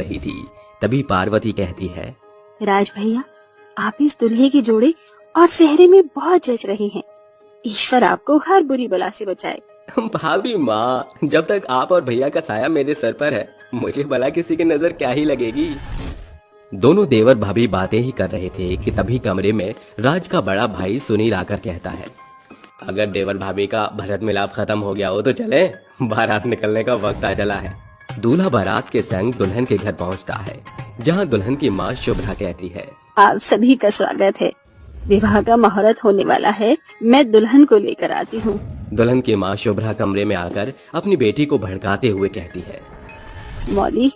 रही थी। तभी पार्वती कहती है, राज भैया, आप इस दुल्हे के जोड़े और सेहरे में बहुत जच रहे हैं। ईश्वर आपको हर बुरी बला से बचाए। भाभी माँ, जब तक आप और भैया का साया मेरे सर पर है, मुझे भला किसी की नजर क्या ही लगेगी। दोनों देवर भाभी बातें ही कर रहे थे कि तभी कमरे में राज का बड़ा भाई सुनील आकर कहता है, अगर देवर भाभी का भरत मिलाप खत्म हो गया हो तो चले, बारात निकलने का वक्त आ चला है। दूल्हा बारात के संग दुल्हन के घर पहुंचता है, जहां दुल्हन की माँ शुभ्रा कहती है, आप सभी का स्वागत है। विवाह का मुहूर्त होने वाला है, मैं दुल्हन को लेकर आती हूँ। दुल्हन की माँ शुभ्रा कमरे में आकर अपनी बेटी को भड़काते हुए कहती है, मौली,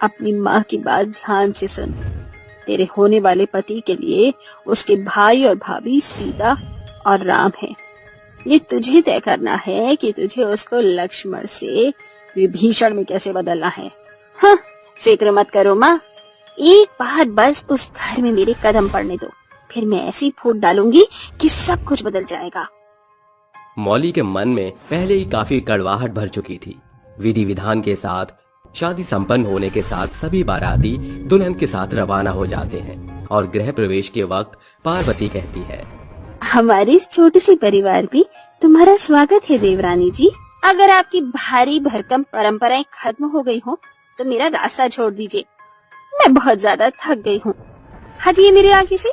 अपनी माँ की बात ध्यान से सुन। तेरे होने वाले पति के लिए उसके भाई और भाभी सीता और राम हैं। ये तुझे तय करना है कि तुझे उसको लक्ष्मण से विभीषण में कैसे बदलना है। हाँ, फिक्र मत करो माँ, एक बार बस उस घर में मेरे कदम पड़ने दो, फिर मैं ऐसी फूट डालूंगी कि सब कुछ बदल जाएगा। मौली के मन में पहले ही काफी कड़वाहट भर चुकी थी। विधि विधान के साथ शादी संपन्न होने के साथ सभी बाराती दुल्हन के साथ रवाना हो जाते हैं और गृह प्रवेश के वक्त पार्वती कहती है, हमारे इस छोटे से परिवार में तुम्हारा स्वागत है देवरानी जी। अगर आपकी भारी भरकम परंपराएं खत्म हो गई हो तो मेरा रास्ता छोड़ दीजिए, मैं बहुत ज्यादा थक गई हूँ। हटिए मेरे आगे से।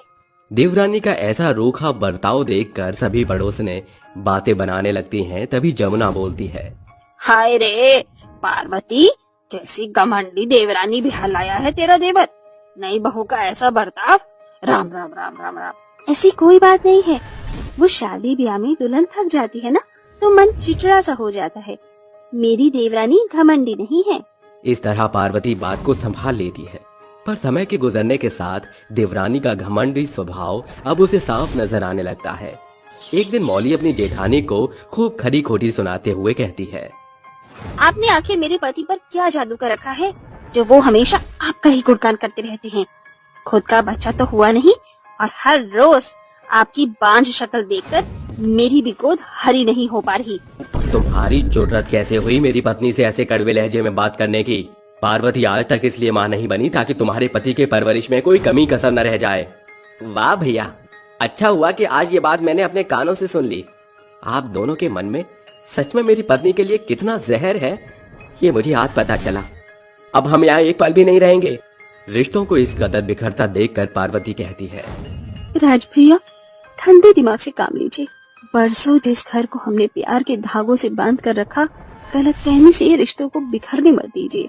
देवरानी का ऐसा रूखा बर्ताव देखकर सभी पड़ोसने बातें बनाने लगती हैं। तभी जमुना बोलती है, हाय रे पार्वती, कैसी घमंडी देवरानी बिहार लाया है तेरा देवर। नई बहू का ऐसा बर्ताव, राम राम राम राम राम। ऐसी कोई बात नहीं है, वो शादी ब्याह में दुल्हन थक जाती है ना, तो मन चिड़चिड़ा सा हो जाता है। मेरी देवरानी घमंडी नहीं है। इस तरह पार्वती बात को संभाल लेती है, पर समय के गुजरने के साथ देवरानी का घमंडी स्वभाव अब उसे साफ नजर आने लगता है। एक दिन मौली अपनी जेठानी को खूब खरी खोटी सुनाते हुए कहती है, आपने आखिर मेरे पति पर क्या जादू कर रखा है जो वो हमेशा आपका ही गुणगान करते रहते हैं। खुद का बच्चा तो हुआ नहीं और हर रोज आपकी बांझ शक्ल देखकर मेरी भी गोद हरी नहीं हो पा रही। तुम्हारी जुर्रत कैसे हुई मेरी पत्नी से ऐसे कड़वे लहजे में बात करने की। पार्वती आज तक इसलिए माँ नहीं बनी ताकि तुम्हारे पति के परवरिश में कोई कमी कसर न रह जाए। वाह भैया, अच्छा हुआ कि आज ये बात मैंने अपने कानों से सुन ली। आप दोनों के मन में सच में मेरी पत्नी के लिए कितना जहर है, ये मुझे आज पता चला। अब हम यहाँ एक पल भी नहीं रहेंगे। रिश्तों को इस कदर बिखरता देखकर पार्वती कहती है, राज भैया, ठंडे दिमाग से काम लीजिए। बरसों जिस घर को हमने प्यार के धागों से बांध कर रखा, गलतफहमी से ये रिश्तों को बिखरने मत दीजिए।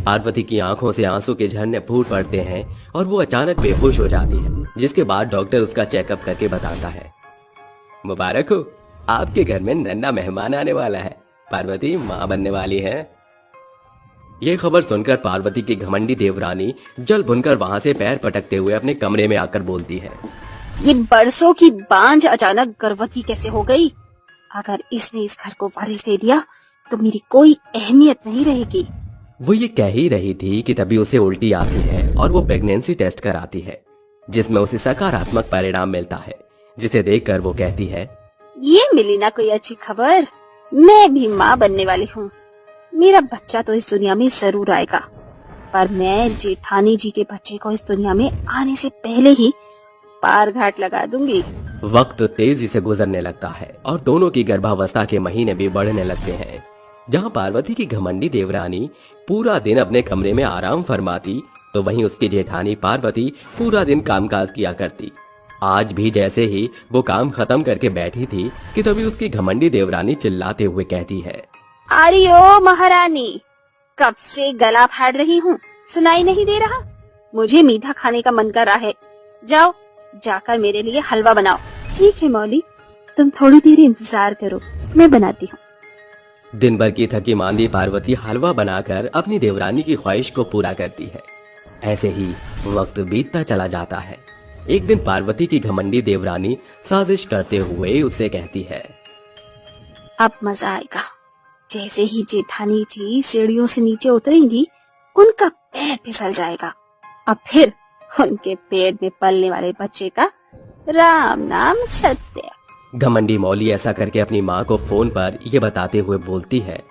पार्वती की आंखों से आंसू के झरने फूट पड़ते हैं और वो अचानक बेहोश हो जाती है, जिसके बाद डॉक्टर उसका चेकअप करके बताता है, मुबारक हो, आपके घर में नन्हा मेहमान आने वाला है। पार्वती माँ बनने वाली है। ये खबर सुनकर पार्वती की घमंडी देवरानी जल भुनकर वहाँ से पैर पटकते हुए अपने कमरे में आकर बोलती है, ये बरसों की बांझ अचानक गर्भवती कैसे हो गई? अगर इसने इस घर को वारिस दे दिया तो मेरी कोई अहमियत नहीं रहेगी। वो ये कह ही रही थी कि तभी उसे उल्टी आती है और वो प्रेगनेंसी टेस्ट कराती है, जिसमें उसे सकारात्मक परिणाम मिलता है, जिसे देखकर वो कहती है, ये मिली ना कोई अच्छी खबर, मैं भी माँ बनने वाली हूँ। मेरा बच्चा तो इस दुनिया में जरूर आएगा, पर मैं जेठानी जी के बच्चे को इस दुनिया में आने से पहले ही पार घाट लगा दूंगी। वक्त तेजी से गुजरने लगता है और दोनों की गर्भावस्था के महीने भी बढ़ने लगते हैं। जहाँ पार्वती की घमंडी देवरानी पूरा दिन अपने कमरे में आराम फरमाती, तो वहीं उसकी जेठानी पार्वती पूरा दिन कामकाज किया करती। आज भी जैसे ही वो काम खत्म करके बैठी थी कि तभी उसकी घमंडी देवरानी चिल्लाते हुए कहती है, अरे ओ महारानी, कब से गला फाड़ रही हूँ, सुनाई नहीं दे रहा? मुझे मीठा खाने का मन कर रहा है, जाओ जाकर मेरे लिए हलवा बनाओ। ठीक है मौली, तुम थोड़ी देर इंतजार करो, मैं बनाती हूँ। दिन भर की थकी मांदी पार्वती हलवा बनाकर अपनी देवरानी की ख्वाहिश को पूरा करती है। ऐसे ही वक्त बीतता चला जाता है। एक दिन पार्वती की घमंडी देवरानी साजिश करते हुए उससे कहती है, अब मजा आएगा। जैसे ही जेठानी जी सीढ़ियों से नीचे उतरेंगी, उनका पैर फिसल जाएगा। अब फिर उनके पेट में पलने वाले बच्चे का राम नाम सत्य। घमंडी मौली ऐसा करके अपनी माँ को फोन पर ये बताते हुए बोलती है,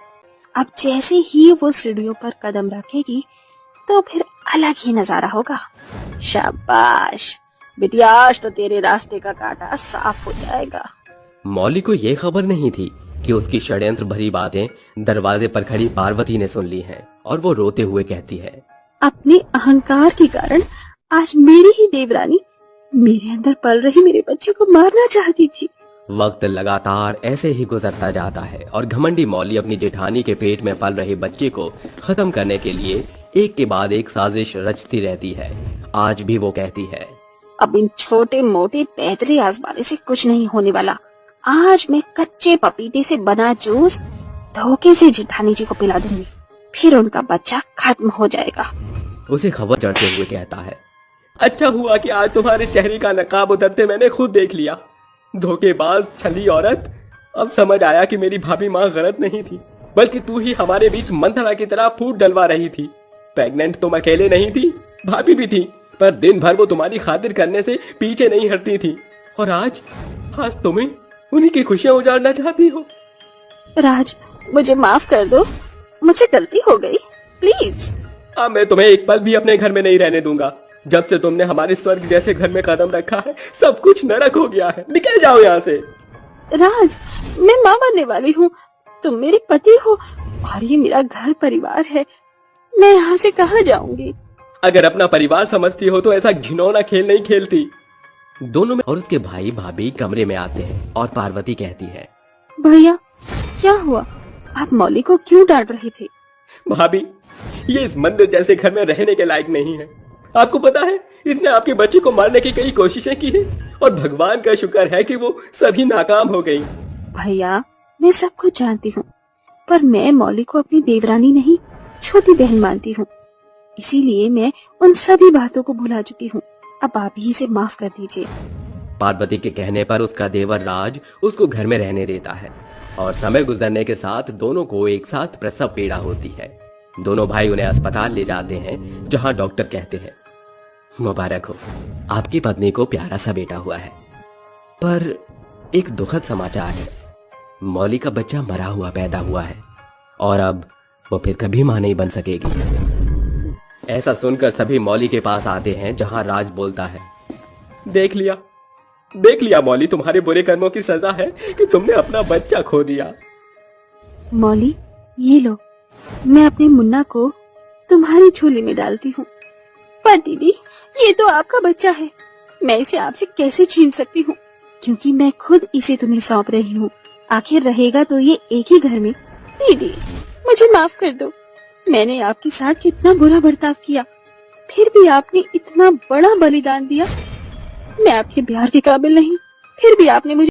अब जैसे ही वो सीढ़ियों पर कदम रखेगी, तो फिर अलग ही नजारा होगा। शाबाश बिटिया, आज तो तेरे रास्ते का कांटा साफ हो जाएगा। मौली को ये खबर नहीं थी कि उसकी षड्यंत्र भरी बातें दरवाजे पर खड़ी पार्वती ने सुन ली हैं और वो रोते हुए कहती है, अपने अहंकार के कारण आज मेरी ही देवरानी मेरे अंदर पल रही मेरे बच्चे को मारना चाहती थी। वक्त लगातार ऐसे ही गुजरता जाता है और घमंडी मौली अपनी जेठानी के पेट में पल रहे बच्चे को खत्म करने के लिए एक के बाद एक साजिश रचती रहती है। आज भी वो कहती है, अब इन छोटे मोटे पैतरे आजमाने से कुछ नहीं होने वाला। आज मैं कच्चे पपीते से बना जूस धोखे से जेठानी जी को पिला दूंगी, फिर उनका बच्चा खत्म हो जाएगा। उसे खबर चढ़ते हुए कहता है, अच्छा हुआ कि आज तुम्हारे चेहरे का नकाब उतरते मैंने खुद देख लिया। धोखेबाज छली औरत, अब समझ आया कि मेरी भाभी माँ गलत नहीं थी, बल्कि तू ही हमारे बीच मंथरा की तरह फूट डलवा रही थी। प्रेग्नेंट तुम अकेले नहीं थी, भाभी भी थी, पर दिन भर वो तुम्हारी खातिर करने से पीछे नहीं हटती थी। और आज तुम्हें उन्हीं की खुशियां उजाड़ना चाहती हो। राज, मुझे माफ कर दो, मुझसे गलती हो गई, प्लीज। अब मैं तुम्हें एक पल भी अपने घर में नहीं रहने दूंगा। जब से तुमने हमारे स्वर्ग जैसे घर में कदम रखा है, सब कुछ नरक हो गया है। निकल जाओ यहाँ से। राज, मैं माँ बनने वाली हूँ, तुम मेरे पति हो और ये मेरा घर परिवार है। मैं यहाँ से कहाँ जाऊंगी? अगर अपना परिवार समझती हो तो ऐसा घिनौना खेल नहीं खेलती। दोनों में और उसके भाई भाभी कमरे में आते हैं और पार्वती कहती है, भैया क्या हुआ, आप मौली को क्यों डांट रहे थे? भाभी, ये इस मंदिर जैसे घर में रहने के लायक नहीं है। आपको पता है, इसने आपके बच्चे को मारने की कई कोशिशें की है और भगवान का शुक्र है कि वो सभी नाकाम हो गई। भैया, मैं सब कुछ जानती हूँ, पर मैं मौली को अपनी देवरानी नहीं, छोटी बहन मानती हूँ। इसीलिए मैं उन सभी बातों को भुला चुकी हूँ। अब आप ही इसे माफ कर दीजिए। पार्वती के कहने पर उसका देवर राज उसको घर में रहने देता है और समय गुजरने के साथ दोनों को एक साथ प्रसव पीड़ा होती है। दोनों भाई उन्हें अस्पताल ले जाते हैं, जहां डॉक्टर कहते हैं, मुबारक हो, आपकी पत्नी को प्यारा सा बेटा हुआ है। पर एक दुखद समाचार है, मौली का बच्चा मरा हुआ पैदा हुआ है और अब वो फिर कभी मां नहीं बन सकेगी। ऐसा सुनकर सभी मौली के पास आते हैं, जहां राज बोलता है, देख लिया मौली, तुम्हारे बुरे कर्मों की सजा है कि तुमने अपना बच्चा खो दिया। मौली, ये लो, मैं अपने मुन्ना को तुम्हारी झोली में डालती हूँ। पर दीदी, ये तो आपका बच्चा है, मैं इसे आपसे कैसे छीन सकती हूँ, क्योंकि मैं खुद इसे तुम्हें सौंप रही हूँ। आखिर रहेगा तो ये एक ही घर में। दीदी, मुझे माफ कर दो, मैंने आपके साथ कितना बुरा बर्ताव किया, फिर भी आपने इतना बड़ा बलिदान दिया। मैं आपके प्यार के काबिल नहीं, फिर भी आपने मुझे